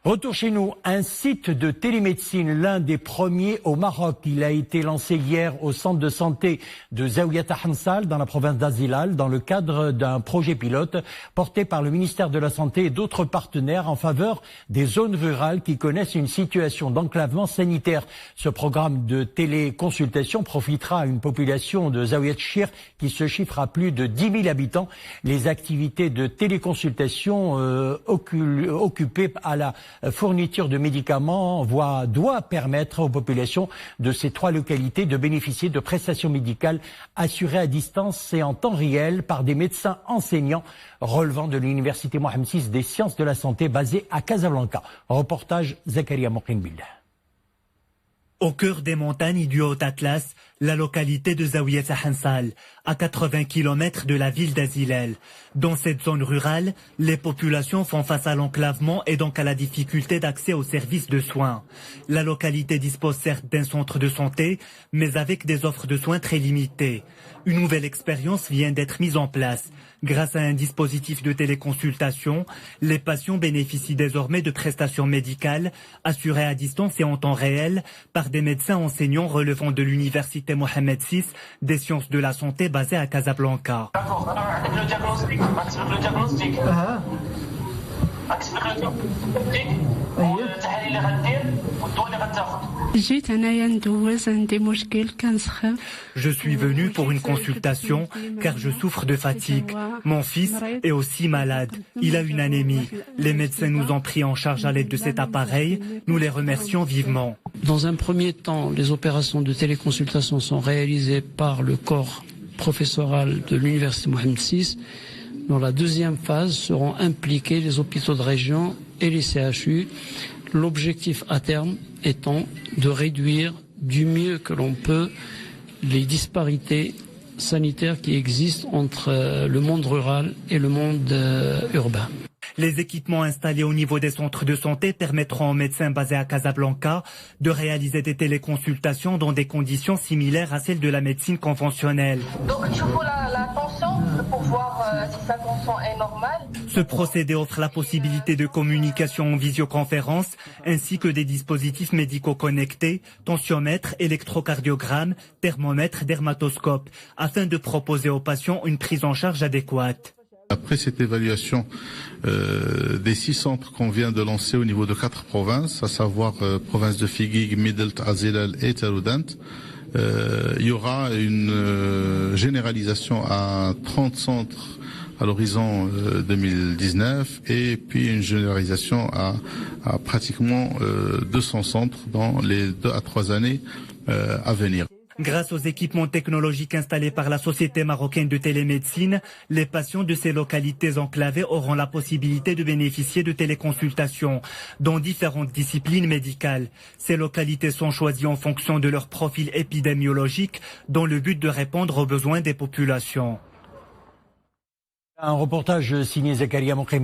Retour chez nous, un site de télémédecine, l'un des premiers au Maroc. Il a été lancé hier au centre de santé de Zaouiat Hansal dans la province d'Azilal dans le cadre d'un projet pilote porté par le ministère de la Santé et d'autres partenaires en faveur des zones rurales qui connaissent une situation d'enclavement sanitaire. Ce programme de téléconsultation profitera à une population de Zaouiat Chir qui se chiffre à plus de 10 000 habitants. Les activités de téléconsultation occupées à la fourniture de médicaments doit permettre aux populations de ces trois localités de bénéficier de prestations médicales assurées à distance et en temps réel par des médecins enseignants relevant de l'université Mohamed VI des sciences de la santé basée à Casablanca. Reportage Zakaria Mokinbillah. Au cœur des montagnes du Haut-Atlas, la localité de Zaouiat Hansal, à 80 km de la ville d'Azilal. Dans cette zone rurale, les populations font face à l'enclavement et donc à la difficulté d'accès aux services de soins. La localité dispose certes d'un centre de santé, mais avec des offres de soins très limitées. Une nouvelle expérience vient d'être mise en place. Grâce à un dispositif de téléconsultation, les patients bénéficient désormais de prestations médicales assurées à distance et en temps réel par des médecins enseignants relevant de l'université Mohamed VI des sciences de la santé basée à Casablanca. Je suis venu pour une consultation car je souffre de fatigue. Mon fils est aussi malade. Il a une anémie. Les médecins nous ont pris en charge à l'aide de cet appareil. Nous les remercions vivement. Dans un premier temps, les opérations de téléconsultation sont réalisées par le corps professoral de l'université Mohamed VI. Dans la deuxième phase seront impliqués les hôpitaux de région et les CHU. L'objectif à terme étant de réduire du mieux que l'on peut les disparités sanitaires qui existent entre le monde rural et le monde urbain. Les équipements installés au niveau des centres de santé permettront aux médecins basés à Casablanca de réaliser des téléconsultations dans des conditions similaires à celles de la médecine conventionnelle. Donc il faut la tension pour voir si sa tension est normale. Ce procédé offre la possibilité de communication en visioconférence ainsi que des dispositifs médicaux connectés, tensiomètre, électrocardiogramme, thermomètre, dermatoscope, afin de proposer aux patients une prise en charge adéquate. Après cette évaluation des 6 centres qu'on vient de lancer au niveau de 4 provinces, à savoir province de Figuig, Midelt, Azilal et Taroudant, il y aura une généralisation à 30 centres à l'horizon 2019 et puis une généralisation à pratiquement 200 centres dans les 2 à 3 années à venir. Grâce aux équipements technologiques installés par la Société marocaine de télémédecine, les patients de ces localités enclavées auront la possibilité de bénéficier de téléconsultations dans différentes disciplines médicales. Ces localités sont choisies en fonction de leur profil épidémiologique dans le but de répondre aux besoins des populations. Un reportage signé Zakaria Mokhim.